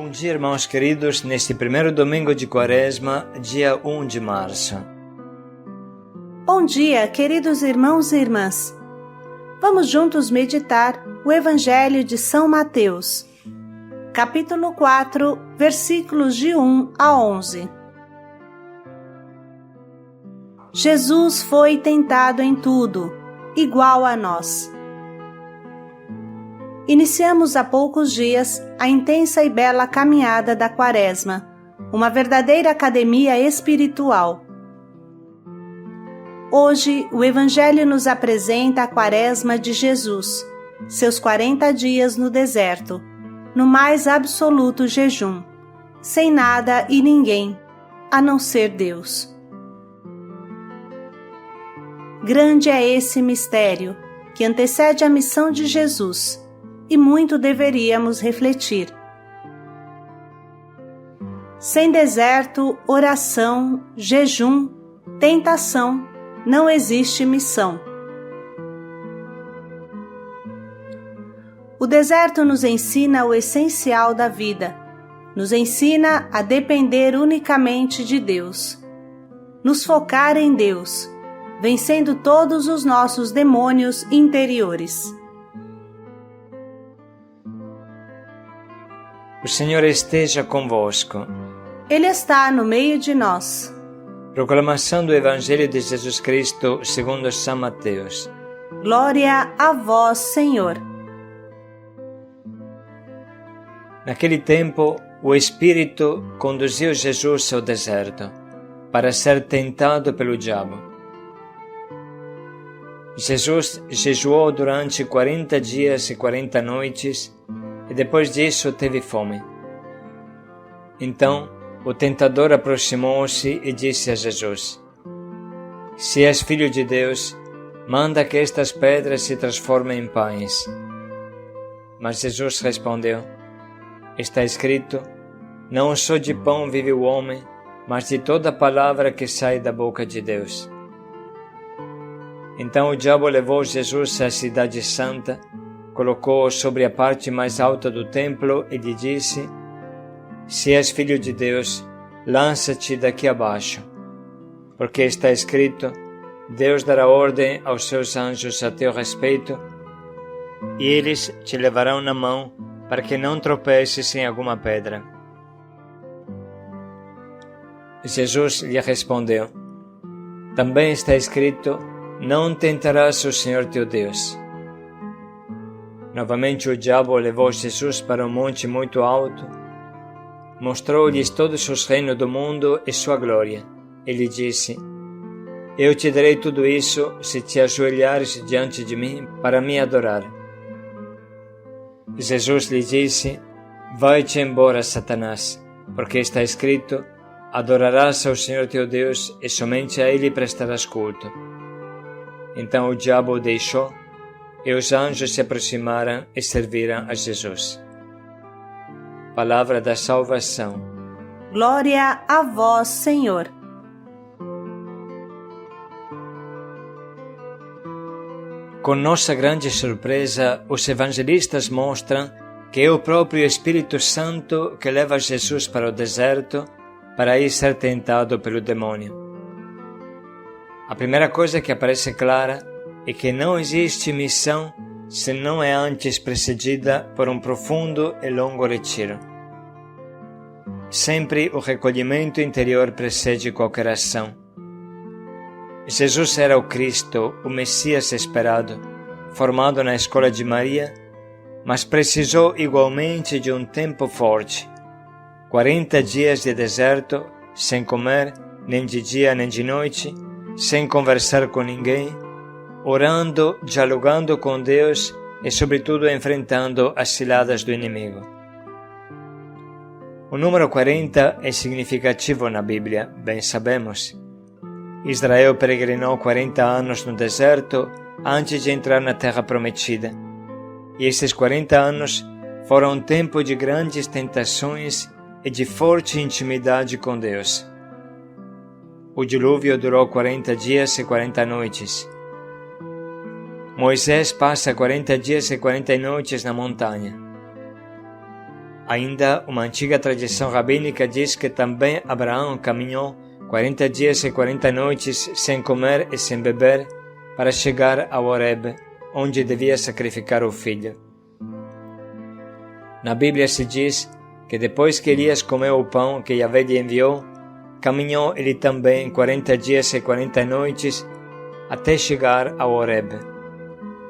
Bom dia, irmãos queridos, neste primeiro domingo de Quaresma, dia 1 de março. Bom dia, queridos irmãos e irmãs. Vamos juntos meditar o Evangelho de São Mateus, capítulo 4, versículos de 1 a 11. Jesus foi tentado em tudo, igual a nós. Iniciamos há poucos dias a intensa e bela caminhada da Quaresma, uma verdadeira academia espiritual. Hoje, o Evangelho nos apresenta a Quaresma de Jesus, seus 40 dias no deserto, no mais absoluto jejum, sem nada e ninguém, a não ser Deus. Grande é esse mistério, que antecede a missão de Jesus, e muito deveríamos refletir. Sem deserto, oração, jejum, tentação, não existe missão. O deserto nos ensina o essencial da vida, nos ensina a depender unicamente de Deus, nos focar em Deus, vencendo todos os nossos demônios interiores. O Senhor esteja convosco. Ele está no meio de nós. Proclamação do Evangelho de Jesus Cristo segundo São Mateus. Glória a vós, Senhor. Naquele tempo, o Espírito conduziu Jesus ao deserto, para ser tentado pelo diabo. Jesus jejuou durante 40 dias e 40 noites, e depois disso teve fome. Então, o tentador aproximou-se e disse a Jesus: Se és filho de Deus, manda que estas pedras se transformem em pães. Mas Jesus respondeu: Está escrito, não só de pão vive o homem, mas de toda palavra que sai da boca de Deus. Então o diabo levou Jesus à cidade santa, colocou-o sobre a parte mais alta do templo e lhe disse: Se és filho de Deus, lança-te daqui abaixo, porque está escrito, Deus dará ordem aos seus anjos a teu respeito, e eles te levarão na mão para que não tropeces em alguma pedra. Jesus lhe respondeu: Também está escrito, não tentarás o Senhor teu Deus. Novamente o diabo levou Jesus para um monte muito alto, mostrou-lhes todos os reinos do mundo e sua glória. Ele disse: Eu te darei tudo isso se te ajoelhares diante de mim para me adorar. Jesus lhe disse: Vai-te embora, Satanás, porque está escrito, adorarás ao Senhor teu Deus e somente a Ele prestarás culto. Então o diabo o deixou, e os anjos se aproximaram e serviram a Jesus. Palavra da salvação. Glória a vós, Senhor. Com nossa grande surpresa, os evangelistas mostram que é o próprio Espírito Santo que leva Jesus para o deserto para ir ser tentado pelo demônio. A primeira coisa que aparece clara é que não existe missão se não é antes precedida por um profundo e longo retiro. Sempre o recolhimento interior precede qualquer ação. Jesus era o Cristo, o Messias esperado, formado na escola de Maria, mas precisou igualmente de um tempo forte. 40 dias de deserto, sem comer, nem de dia nem de noite, sem conversar com ninguém, orando, dialogando com Deus e, sobretudo, enfrentando as ciladas do inimigo. O número 40 é significativo na Bíblia, bem sabemos. Israel peregrinou 40 anos no deserto antes de entrar na Terra Prometida. E esses 40 anos foram um tempo de grandes tentações e de forte intimidade com Deus. O dilúvio durou 40 dias e 40 noites. Moisés passa 40 dias e 40 noites na montanha. Ainda uma antiga tradição rabínica diz que também Abraão caminhou 40 dias e 40 noites sem comer e sem beber para chegar ao Horeb, onde devia sacrificar o filho. Na Bíblia se diz que depois que Elias comeu o pão que Yahvé lhe enviou, caminhou ele também 40 dias e 40 noites até chegar ao Horeb.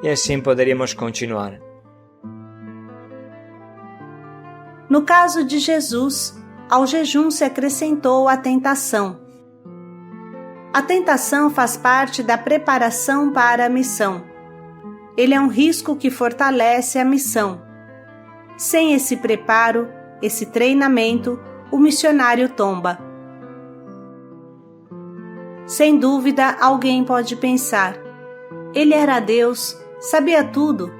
E assim poderíamos continuar. No caso de Jesus, ao jejum se acrescentou a tentação. A tentação faz parte da preparação para a missão. Ele é um risco que fortalece a missão. Sem esse preparo, esse treinamento, o missionário tomba. Sem dúvida, alguém pode pensar: ele era Deus, sabia tudo.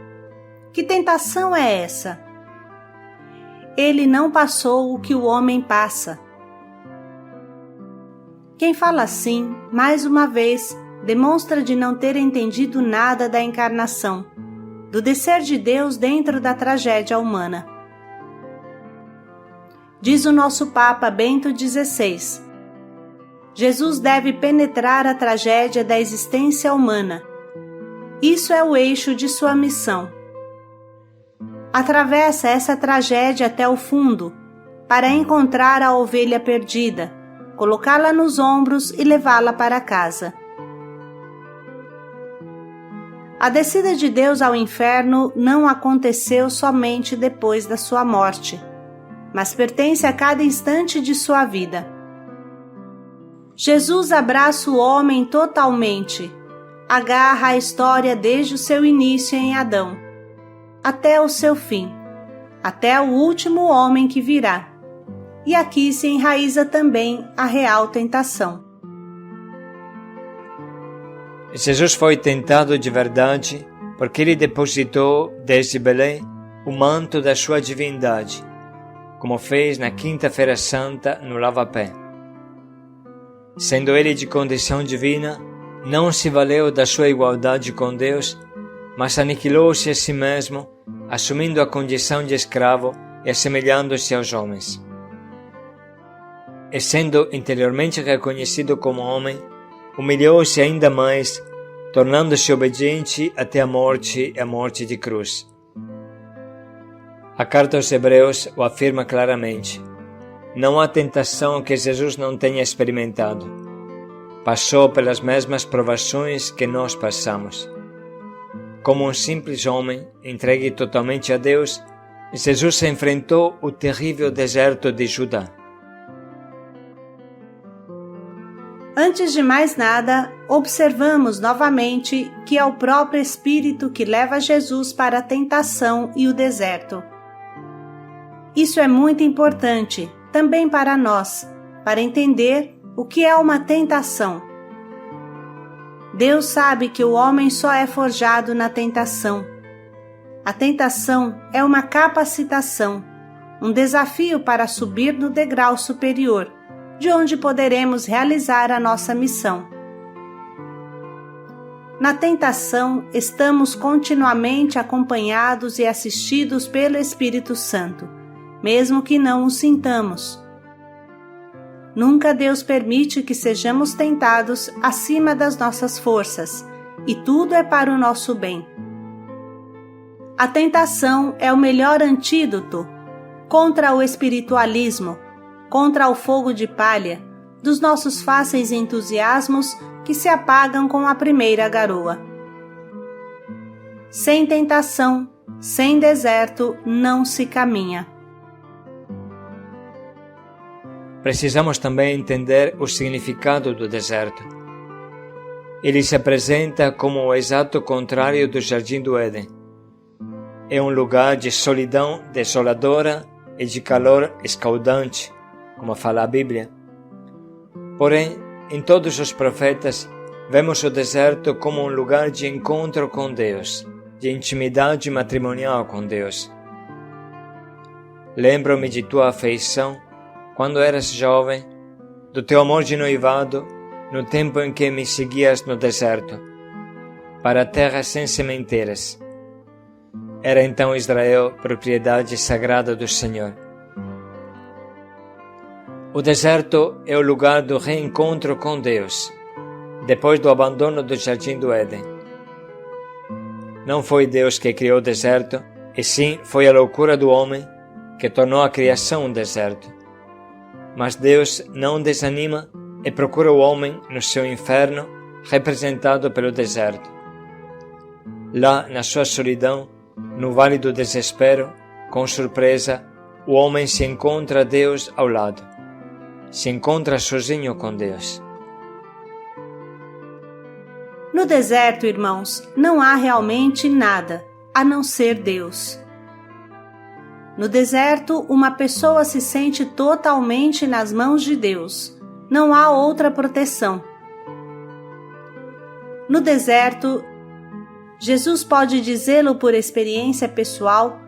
Que tentação é essa? Ele não passou o que o homem passa. Quem fala assim, mais uma vez, demonstra de não ter entendido nada da encarnação, do descer de Deus dentro da tragédia humana. Diz o nosso Papa Bento XVI: Jesus deve penetrar a tragédia da existência humana. Isso é o eixo de sua missão. Atravessa essa tragédia até o fundo, para encontrar a ovelha perdida, colocá-la nos ombros e levá-la para casa. A descida de Deus ao inferno não aconteceu somente depois da sua morte, mas pertence a cada instante de sua vida. Jesus abraça o homem totalmente, agarra a história desde o seu início em Adão, até o seu fim, até o último homem que virá. E aqui se enraiza também a real tentação. Jesus foi tentado de verdade porque ele depositou desde Belém o manto da sua divindade, como fez na Quinta-feira Santa no lava-pé. Sendo ele de condição divina, não se valeu da sua igualdade com Deus, mas aniquilou-se a si mesmo, assumindo a condição de escravo e assemelhando-se aos homens. E sendo interiormente reconhecido como homem, humilhou-se ainda mais, tornando-se obediente até a morte e a morte de cruz. A carta aos Hebreus o afirma claramente: não há tentação que Jesus não tenha experimentado. Passou pelas mesmas provações que nós passamos. Como um simples homem, entregue totalmente a Deus, Jesus enfrentou o terrível deserto de Judá. Antes de mais nada, observamos novamente que é o próprio Espírito que leva Jesus para a tentação e o deserto. Isso é muito importante, também para nós, para entender o que é uma tentação. Deus sabe que o homem só é forjado na tentação. A tentação é uma capacitação, um desafio para subir no degrau superior, de onde poderemos realizar a nossa missão. Na tentação, estamos continuamente acompanhados e assistidos pelo Espírito Santo, mesmo que não o sintamos. Nunca Deus permite que sejamos tentados acima das nossas forças, e tudo é para o nosso bem. A tentação é o melhor antídoto contra o espiritualismo, contra o fogo de palha dos nossos fáceis entusiasmos que se apagam com a primeira garoa. Sem tentação, sem deserto, não se caminha. Precisamos também entender o significado do deserto. Ele se apresenta como o exato contrário do Jardim do Éden. É um lugar de solidão desoladora e de calor escaldante, como fala a Bíblia. Porém, em todos os profetas, vemos o deserto como um lugar de encontro com Deus, de intimidade matrimonial com Deus. Lembro-me de tua afeição, quando eras jovem, do teu amor de noivado, no tempo em que me seguias no deserto, para a terra sem sementeiras. Era então Israel propriedade sagrada do Senhor. O deserto é o lugar do reencontro com Deus, depois do abandono do Jardim do Éden. Não foi Deus que criou o deserto, e sim foi a loucura do homem que tornou a criação um deserto. Mas Deus não desanima e procura o homem no seu inferno, representado pelo deserto. Lá, na sua solidão, no vale do desespero, com surpresa, o homem se encontra Deus ao lado. Se encontra sozinho com Deus. No deserto, irmãos, não há realmente nada, a não ser Deus. No deserto, uma pessoa se sente totalmente nas mãos de Deus. Não há outra proteção. No deserto, Jesus pode dizê-lo por experiência pessoal,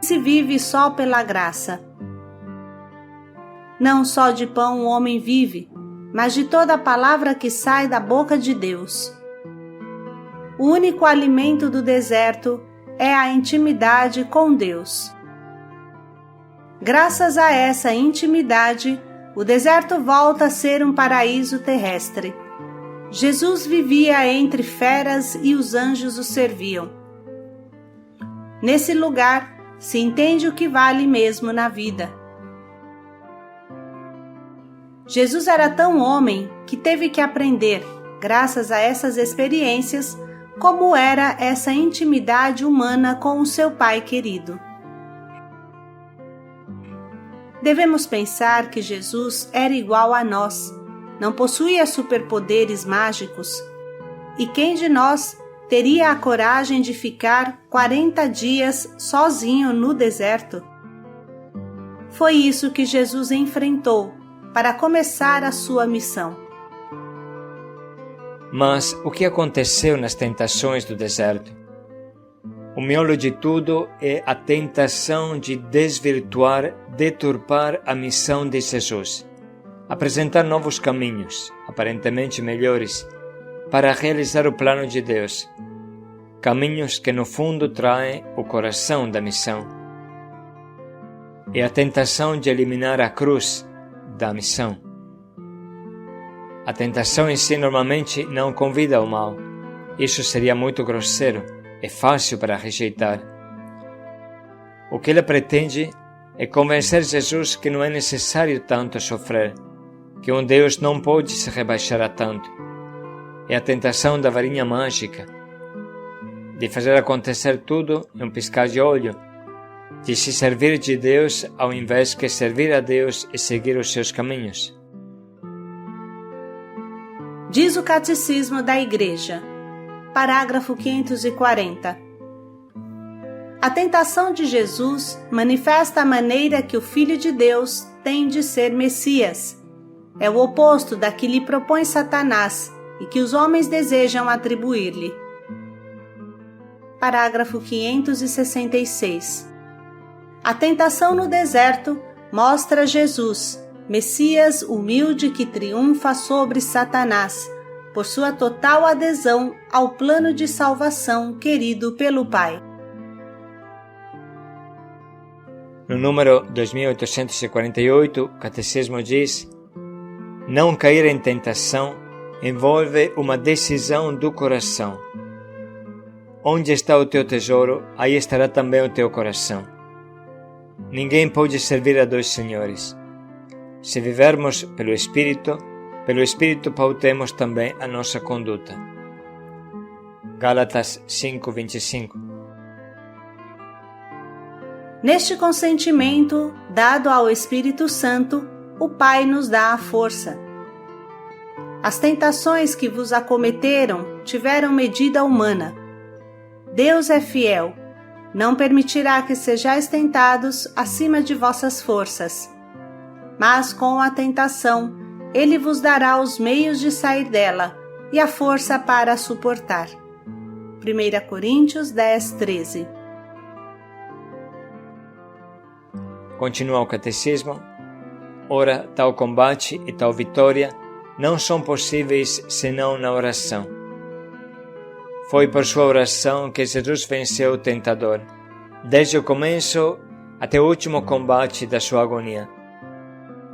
se vive só pela graça. Não só de pão o homem vive, mas de toda a palavra que sai da boca de Deus. O único alimento do deserto é a intimidade com Deus. Graças a essa intimidade, o deserto volta a ser um paraíso terrestre. Jesus vivia entre feras e os anjos o serviam. Nesse lugar se entende o que vale mesmo na vida. Jesus era tão homem que teve que aprender, graças a essas experiências, como era essa intimidade humana com o seu Pai querido. Devemos pensar que Jesus era igual a nós, não possuía superpoderes mágicos. E quem de nós teria a coragem de ficar 40 dias sozinho no deserto? Foi isso que Jesus enfrentou para começar a sua missão. Mas o que aconteceu nas tentações do deserto? O miolo de tudo é a tentação de desvirtuar, deturpar a missão de Jesus, apresentar novos caminhos, aparentemente melhores, para realizar o plano de Deus, caminhos que no fundo traem o coração da missão. É a tentação de eliminar a cruz da missão. A tentação em si normalmente não convida ao mal. Isso seria muito grosseiro, é fácil para rejeitar. O que ela pretende é convencer Jesus que não é necessário tanto sofrer, que um Deus não pode se rebaixar a tanto. É a tentação da varinha mágica, de fazer acontecer tudo em um piscar de olho, de se servir de Deus ao invés de servir a Deus e seguir os seus caminhos. Diz o Catecismo da Igreja, parágrafo 540. A tentação de Jesus manifesta a maneira que o Filho de Deus tem de ser Messias. É o oposto da que lhe propõe Satanás e que os homens desejam atribuir-lhe. Parágrafo 566. A tentação no deserto mostra Jesus, Messias humilde que triunfa sobre Satanás, por sua total adesão ao plano de salvação querido pelo Pai. No número 2848, o Catecismo diz: não cair em tentação envolve uma decisão do coração. Onde está o teu tesouro, aí estará também o teu coração. Ninguém pode servir a dois senhores. Se vivermos pelo Espírito pautemos também a nossa conduta. Gálatas 5:25. Neste consentimento, dado ao Espírito Santo, o Pai nos dá a força. As tentações que vos acometeram tiveram medida humana. Deus é fiel, não permitirá que sejais tentados acima de vossas forças. Mas com a tentação, Ele vos dará os meios de sair dela e a força para a suportar. 1 Coríntios 10:13. Continua o Catecismo. Ora, tal combate e tal vitória não são possíveis senão na oração. Foi por sua oração que Jesus venceu o tentador, desde o começo até o último combate da sua agonia.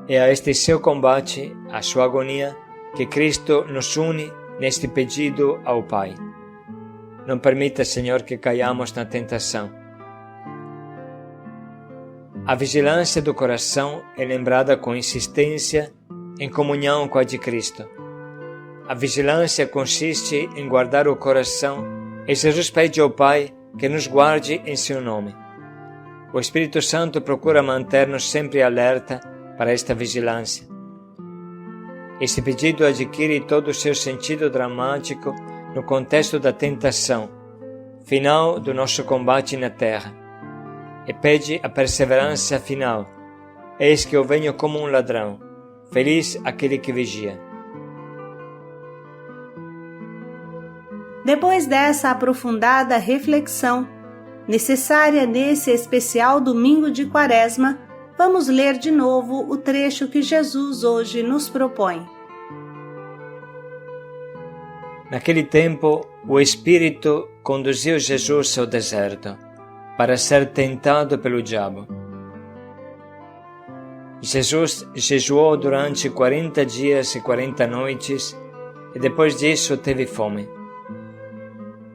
É a este seu combate, a sua agonia, que Cristo nos une neste pedido ao Pai. Não permita, Senhor, que caiamos na tentação. A vigilância do coração é lembrada com insistência em comunhão com a de Cristo. A vigilância consiste em guardar o coração e Jesus pede ao Pai que nos guarde em seu nome. O Espírito Santo procura manter-nos sempre alerta para esta vigilância. Esse pedido adquire todo o seu sentido dramático no contexto da tentação, final do nosso combate na terra, e pede a perseverança final. Eis que eu venho como um ladrão, feliz aquele que vigia. Depois dessa aprofundada reflexão, necessária nesse especial domingo de Quaresma, vamos ler de novo o trecho que Jesus hoje nos propõe. Naquele tempo, o Espírito conduziu Jesus ao deserto, para ser tentado pelo diabo. Jesus jejuou durante 40 dias e 40 noites, e depois disso teve fome.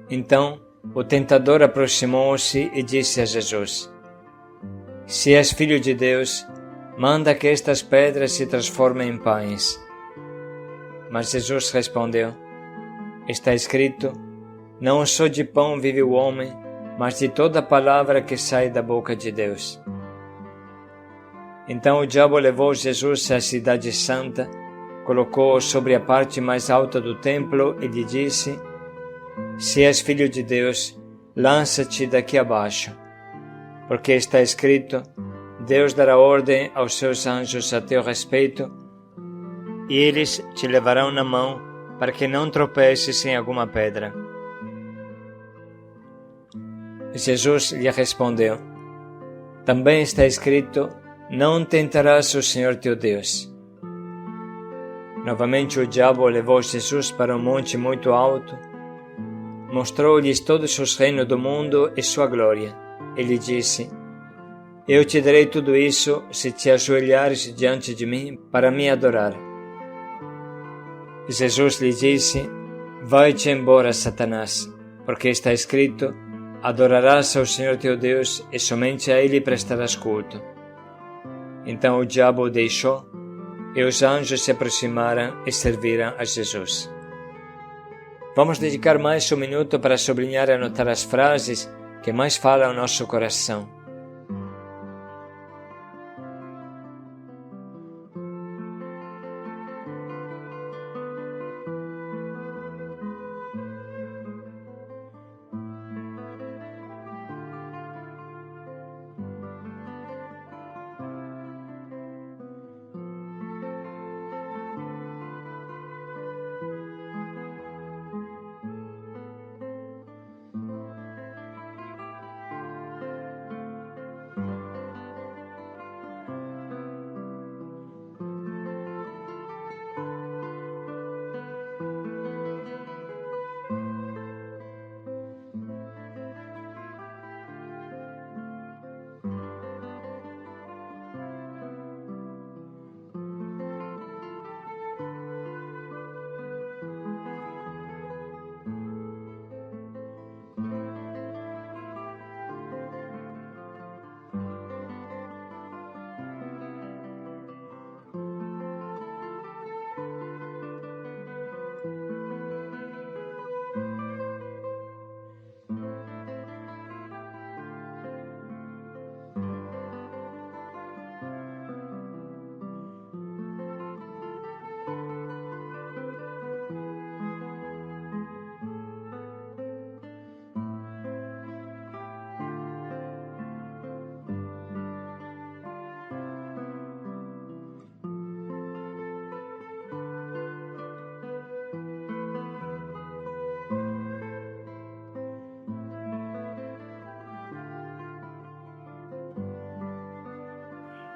Então, o tentador aproximou-se e disse a Jesus: Se és filho de Deus, manda que estas pedras se transformem em pães. Mas Jesus respondeu: Está escrito: Não só de pão vive o homem, mas de toda palavra que sai da boca de Deus. Então o diabo levou Jesus à cidade santa, colocou-o sobre a parte mais alta do templo e lhe disse: Se és filho de Deus, lança-te daqui abaixo, porque está escrito: Deus dará ordem aos seus anjos a teu respeito, e eles te levarão na mão para que não tropeces em alguma pedra. Jesus lhe respondeu: Também está escrito: Não tentarás o Senhor teu Deus. Novamente o diabo levou Jesus para um monte muito alto, mostrou-lhes todos os reinos do mundo e sua glória, e lhe disse: Eu te darei tudo isso se te ajoelhares diante de mim para me adorar. Jesus lhe disse: Vai-te embora, Satanás, porque está escrito: Adorarás ao Senhor teu Deus e somente a Ele prestarás culto. Então o diabo o deixou, e os anjos se aproximaram e serviram a Jesus. Vamos dedicar mais um minuto para sublinhar e anotar as frases que mais falam ao nosso coração.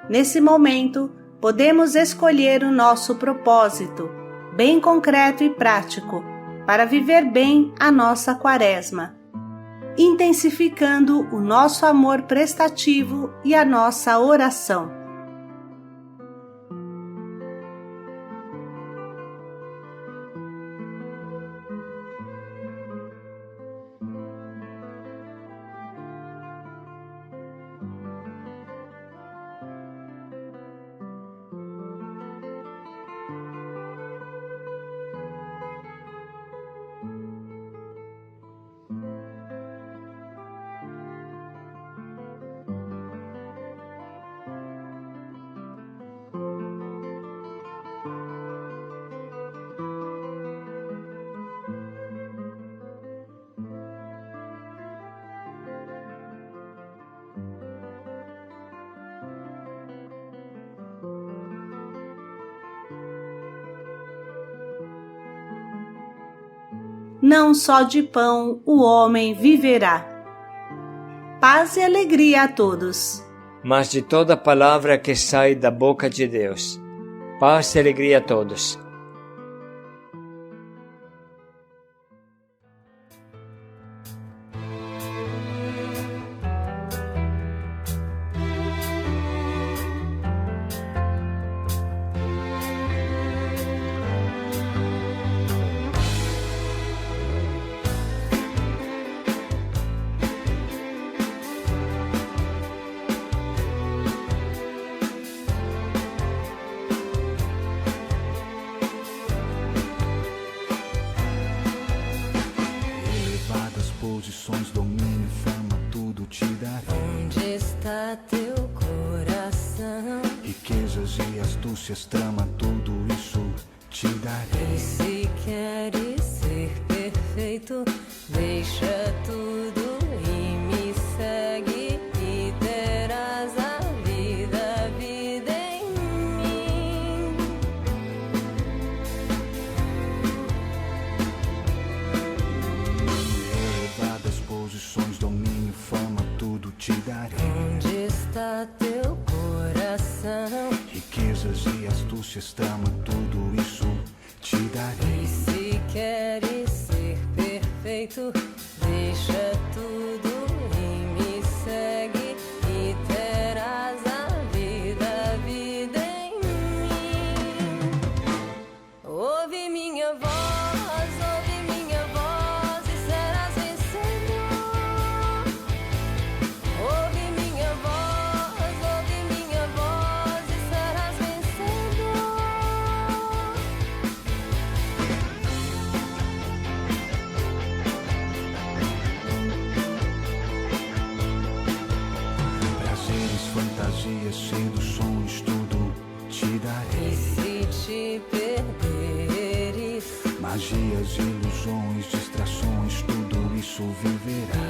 Nesse momento, podemos escolher o nosso propósito, bem concreto e prático, para viver bem a nossa Quaresma, intensificando o nosso amor prestativo e a nossa oração. não só de pão o homem viverá. Paz e alegria a todos. Mas de toda palavra que sai da boca de Deus. Paz e alegria a todos. Posições, domínio, fama, tudo te darei. Onde está teu coração? Riquezas e astúcias, trama, tudo isso te darei. E se queres ser perfeito, deixa tudo e me segue e terás a vida em mim. Posições, domínio, fama, tudo te darei. Onde está teu coração? Riquezas e astúcias, trama, tudo isso te darei. E se queres ser perfeito, deixa tudo e me segue e terás a vida em mim. Ouve minha voz. Fantasias, seduções, tudo te darei. E se te perderes, magias, ilusões, distrações, tudo isso viverá.